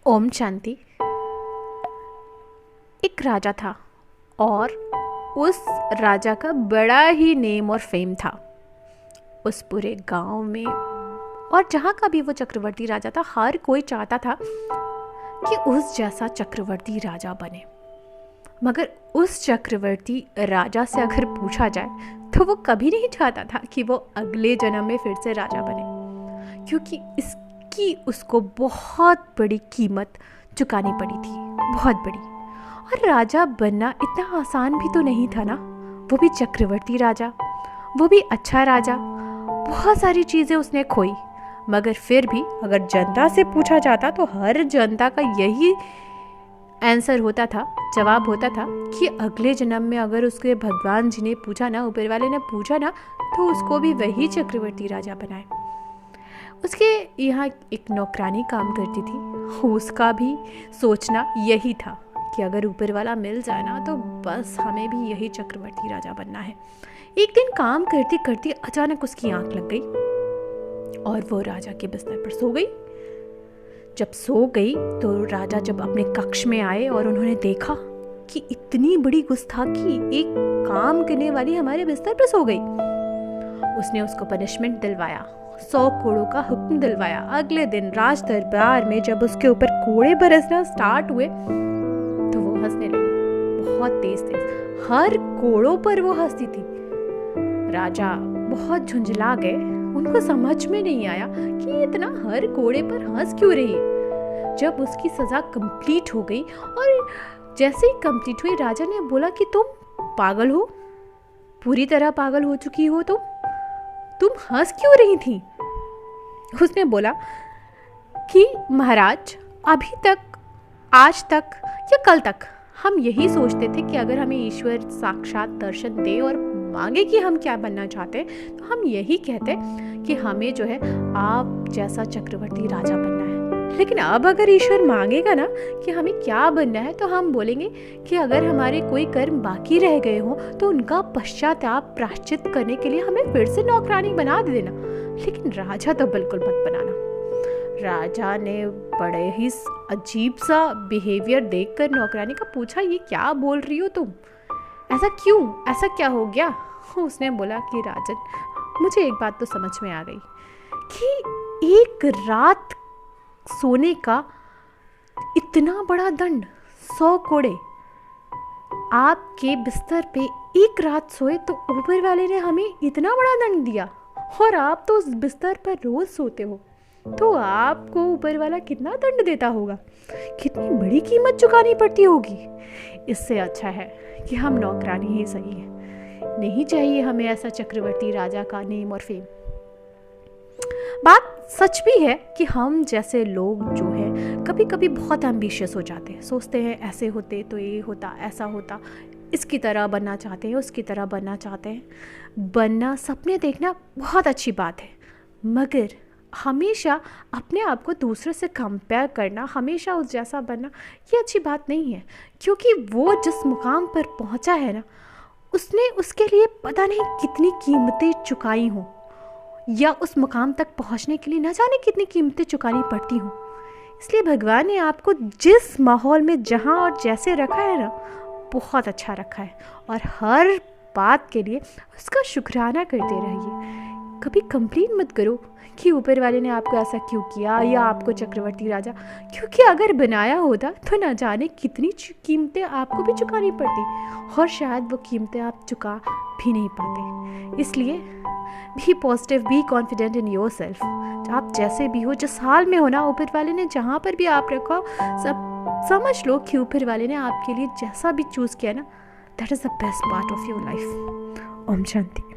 ओम शांति। एक राजा था और उस राजा का बड़ा ही नेम और फेम था उस पूरे गांव में। और जहाँ का भी वो चक्रवर्ती राजा था, हर कोई चाहता था कि उस जैसा चक्रवर्ती राजा बने। मगर उस चक्रवर्ती राजा से अगर पूछा जाए तो वो कभी नहीं चाहता था कि वो अगले जन्म में फिर से राजा बने, क्योंकि इसकी उसको बहुत बड़ी कीमत चुकानी पड़ी थी, बहुत बड़ी। और राजा बनना इतना आसान भी तो नहीं था ना, वो भी चक्रवर्ती राजा, वो भी अच्छा राजा। बहुत सारी चीज़ें उसने खोई, मगर फिर भी अगर जनता से पूछा जाता तो हर जनता का यही आंसर होता था, जवाब होता था कि अगले जन्म में अगर उसके भगवान जी ने पूछा ना, ऊपर वाले ने पूछा ना, तो उसको भी वही चक्रवर्ती राजा बनाए। उसके यहाँ एक नौकरानी काम करती थी, उसका भी सोचना यही था कि अगर ऊपर वाला मिल जाए ना तो बस हमें भी यही चक्रवर्ती राजा बनना है। एक दिन काम करती करती अचानक उसकी आंख लग गई और वो राजा के बिस्तर पर सो गई। जब सो गई तो राजा जब अपने कक्ष में आए और उन्होंने देखा कि इतनी बड़ी गुस्ताखी, एक काम करने वाली हमारे बिस्तर पर सो गई। उसने उसको पनिशमेंट दिलवाया, 100 कोड़ों का हुक्म दिलवाया। अगले दिन राज दरबार में जब उसके ऊपर कोड़े बरसना स्टार्ट हुए तो वो हंसने लगी, बहुत तेज तेज, हर कोड़ों पर वो हंसती थी। राजा बहुत झुंझला गए, उनको समझ में नहीं आया कि इतना हर कोड़े पर हंस क्यों रही है। जब उसकी सजा कंप्लीट हो गई और जैसे ही कंप्लीट हुई, राजा ने बोला कि तुम पागल हो, पूरी तरह पागल हो चुकी हो, तुम हंस क्यों रही थी। उसने बोला कि महाराज, अभी तक, आज तक या कल तक हम यही सोचते थे कि अगर हमें ईश्वर साक्षात दर्शन दे और मांगे कि हम क्या बनना चाहते हैं, तो हम यही कहते कि हमें जो है आप जैसा चक्रवर्ती राजा बनना है। लेकिन अब अगर ईश्वर मांगेगा ना कि हमें क्या बनना है, तो हम बोलेंगे कि अगर हमारे कोई कर्म बाकी रह गए हों तो उनका पश्चाताप प्रायश्चित करने के लिए हमें फिर से नौकरानी बना देना। लेकिन राजा तो बिल्कुल मत बनाना। राजा ने बड़े ही अजीब सा बिहेवियर देखकर नौकरानी का पूछा, ये क्या बोल रही हो तुम, ऐसा क्यों, ऐसा क्या हो गया। उसने बोला कि राजन, मुझे एक बात तो समझ में आ गई कि एक रात सोने का इतना बड़ा दंड, 100 कोड़े, आपके बिस्तर पे एक रात सोए तो ऊपर वाले ने हमें इतना बड़ा दंड दिया, और आप तो उस बिस्तर पर रोज सोते हो, तो आपको ऊपर वाला कितना दंड देता होगा, कितनी बड़ी कीमत चुकानी पड़ती होगी। इससे अच्छा है कि हम नौकरानी ही सही है, नहीं चाहिए हमें ऐसा चक्रवर्ती राजा का नेम और फेम। बात सच भी है कि हम जैसे लोग जो है कभी कभी बहुत एम्बिशियस हो जाते हैं, सोचते हैं ऐसे होते तो ये होता, ऐसा होता, इसकी तरह बनना चाहते हैं, उसकी तरह बनना चाहते हैं। बनना, सपने देखना बहुत अच्छी बात है, मगर हमेशा अपने आप को दूसरे से कंपेयर करना, हमेशा उस जैसा बनना, ये अच्छी बात नहीं है। क्योंकि वो जिस मुकाम पर पहुंचा है ना, उसने उसके लिए पता नहीं कितनी कीमतें चुकाई हों, या उस मुकाम तक पहुंचने के लिए न जाने कितनी कीमतें चुकानी पड़ती हों। इसलिए भगवान ने आपको जिस माहौल में, जहाँ और जैसे रखा है ना, बहुत अच्छा रखा है, और हर बात के लिए उसका शुक्राना करते रहिए। कभी कंप्लेन मत करो कि ऊपर वाले ने आपको ऐसा क्यों किया, या आपको चक्रवर्ती राजा, क्योंकि अगर बनाया होता तो ना जाने कितनी कीमतें आपको भी चुकानी पड़ती, और शायद वो कीमतें आप चुका भी नहीं पाते। इसलिए be positive, be confident in your self. आप जैसे भी हो, जिस हाल में हो ना, ऊपर वाले ने जहाँ पर भी आप रखा हो, सब समझ लो कि ऊपर वाले ने आपके लिए जैसा भी चूज़ किया ना, that is the best part of your life. Om Shanti.